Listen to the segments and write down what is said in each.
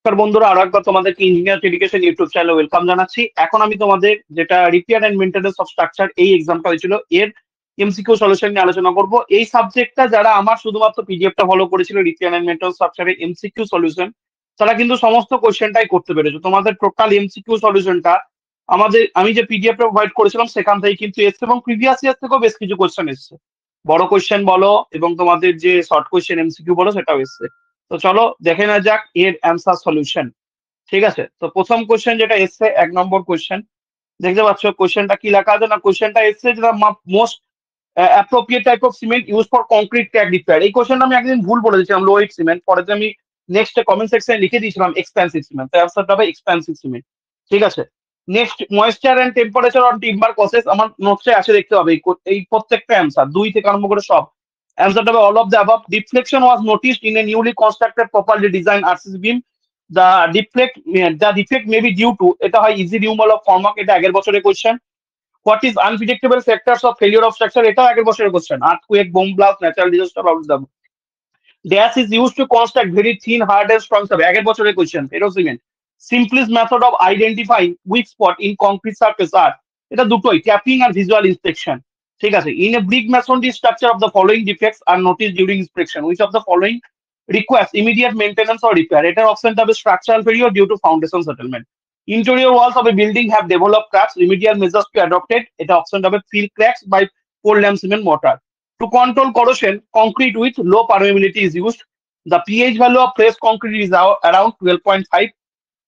নমস্কার বন্ধুরা, আরো একবার তোমাদেরকে ইঞ্জিনিয়ার এডুকেশন ইউটিউব চ্যানেলে ওয়েলকাম জানাচ্ছি। এখন আমি তোমাদের যেটা repair and maintenance of structure এই এক্সামটা হয়েছিল এর এমসিকিউ সলিউশন নিয়ে আলোচনা করব। এই সাবজেক্টটা যারা আমার শুধুমাত্র পিডিএফটা ফলো করেছিল রিপেয়ার এন্ড মেইনটেনেন্স স্ট্রাকচারের এমসিকিউ সলিউশন, তারা কিন্তু সমস্ত কোশ্চেনটাই করতে পেরেছো। তোমাদের টোটাল এমসিকিউ সলিউশনটা আমি যে পিডিএফ প্রোভাইড করেছিলাম সেখান থেকে কিন্তু এসছে, এবং প্রিভিয়াস ইয়ার থেকেও বেশ কিছু কোশ্চেন এসছে। বড় কোশ্চেন বলো এবং তোমাদের যে শর্ট কোশ্চেন এমসিকিউ বলো সেটাও এসছে। তো চলো দেখে নেওয়া যাক এর অ্যান্সার সলিউশন। ঠিক আছে, তো প্রথম কোশ্চেন যেটা এসছে 1 নম্বর কোশ্চেন, দেখতে পাচ্ছ কোশ্চেনটা কি লেখা আছে না? কোশ্চেনটা এসছে যেটা most appropriate type of cement use for concrete crack repair. এই কোশ্চেনটা আমি একদিন ভুল বলে দিয়েছিলাম, লো ওয়েট সিমেন্ট, পরে আমি নেক্সট কমেন্ট সেকশনে লিখে দিয়েছিলাম এক্সপেন্সিভ সিমেন্ট, তো অ্যান্সারটা হবে এক্সপেন্সিভ সিমেন্ট। ঠিক আছে, next moisture and temperature on timber process, আমার নোটসে আছে দেখতে হবে এই প্রত্যেকটা অ্যান্সার 2 থেকে আরম্ভ করে সব অ্যান্সারটা হবে all of the above. Deflection was noticed in a newly constructed properly design RCC beam. The defect may be due to, এটা হয় ইজি রিমুভাল অফ ফর্মওয়ার্ক, এটা আগের বছরের question. What is unpredictable factors of failure of structure, এটাও আগের বছরের question. Earthquake, bomb blast, natural disaster, all of the above. Dash is use to construct very thin hard and strong slab, আগের বছরের question. Ferrocement. Simplest method of identifying weak spot in concrete surface are, এটা দুটোই tapping আর visual inspection. ঠিক আছে, in a brick masonry structure of the following defects are notice during inspection, which of the following requires immediate maintenance or repair, এটার অপশনটা হবে structural failure due to foundation settlement. Interior walls of a building have developed cracks, remedial measures to be adopted, এটা অপশনটা হবে fill cracks by Portland cement mortar. To control corrosion, concrete with low permeability is used. The pH value of fresh concrete is around 12.5.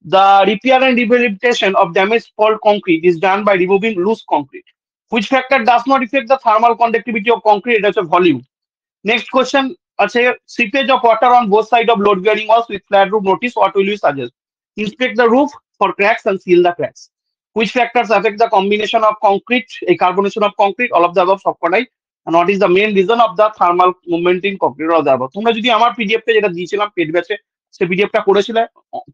The repair and rehabilitation of damaged fault concrete is done by removing loose concrete. Which factor does not affect the thermal conductivity of concrete, এটা হচ্ছে volume. Next question আছে seepage of water on both sides of load bearing walls with flat roof notice, what will you suggest? Inspect the roof for cracks and seal the cracks. Which factors affect the combination of concrete, a carbonation of concrete, all of the above সবকটাই, and what is the main reason of the thermal movement in concrete, all of the above. তোমরা যদি আমার পিডিএফটা যেটা দিয়েছিলাম paid ব্যাচে সেই পিডিএফটা করেছিলে,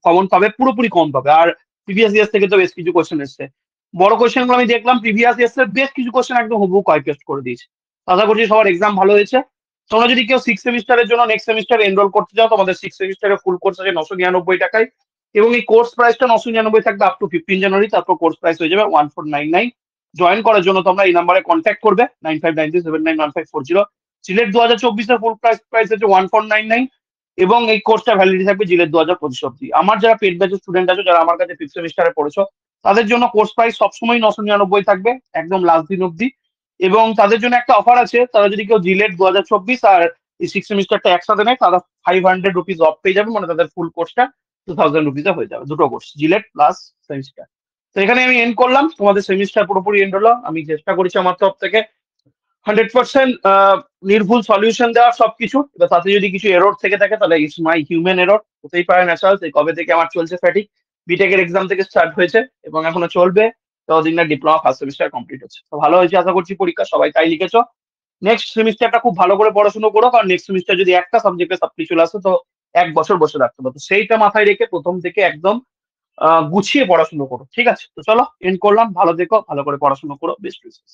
কমন পাবে, পুরোপুরি কমন পাবে। আর প্রিভিয়াস ইয়ার থেকে তো বেশ কিছু কোশ্চেন এসছে। বড় কোশ্চেন গুলো আমি দেখলাম প্রিভিয়াস ইয়ার বেশ কিছু কোশ্চেন একদম হুবহু কপি পেস্ট করে দিয়েছে। আশা করছি সবার এক্সাম ভালো হয়েছে। তোমরা যদি কেউ 6 সেমিস্টারের জন্য নেক্সট সেমিস্টারে এনরোল করতে চাও, তোমাদের 6 সেমিস্টারের ফুল কোর্স আছে 999 টাকায়, এবং এই কোর্স প্রাইসটা 999 থাকবে আপ টু 15 জানুয়ারি, তারপর কোর্স প্রাইস হয়ে যাবে 1499। জয়েন করার জন্য তোমরা এই নাম্বারে কন্ট্যাক্ট করবে 9593791540। সিলেট 2024 এর ফুল প্রাইস হচ্ছে 1499, এবং এই কোর্সটা ভ্যালিডিটি থাকবে জিলেট 2025 অব্দি। আমার যারা পেড ব্যাচের স্টুডেন্ট আছে, যারা আমার কাছে 5th সেমিস্টারে পড়েছো, তাদের জন্য কোর্স প্রাইস সবসময় 999 থাকবে একদম লাস্ট দিন অব্দি। এবং তাদের জন্য একটা অফার আছে, তারা যদি কেউ জিলেট 2024 আর এই 6 সেমিস্টারটা একসাথে নেয়, তারা 500 রুপিস অফ পেয়ে যাবে, মানে তাদের ফুল কোর্সটা 2000 রুপিসে হয়ে যাবে, দুটো কোর্স জিলেট প্লাস সেমিস্টার। তো এখানে আমি এন্ড করলাম, তোমাদের সেমিস্টার পুরোপুরি এন্ড হলো। আমি চেষ্টা করেছি আমার তরফ থেকে 100% নির্ভুল সলিউশন দেওয়ার সবকিছু। এবার তাতে যদি কিছু এরর থেকে থাকে তাহলে ইটস মাই হিউম্যান এরর, হতেই পারে, ন্যাচারাল। কবে থেকে আমার চলছে ফ্যাটিক, বিটেকের এক্সাম থেকে স্টার্ট হয়েছে এবং এখনো চলবে, ততদিন না ডিপ্লোমা ফার্স্ট সেমিস্টার কমপ্লিট হচ্ছে। তো ভালো হয়েছে আশা করছি পরীক্ষা, সবাই তাই লিখেছো। নেক্সট সেমিস্টারটা খুব ভালো করে পড়াশোনা করো, কারণ নেক্সট সেমিস্টার যদি একটা সাবজেক্টে সাপ্লি চলে আসে তো 1 বছর বসে রাখতে হবে। তো সেইটা মাথায় রেখে প্রথম থেকে একদম গুছিয়ে পড়াশোনা করো। ঠিক আছে, তো চলো এন্ড করলাম। ভালো দেখো, ভালো করে পড়াশোনা করো, বেস্ট উইশেস।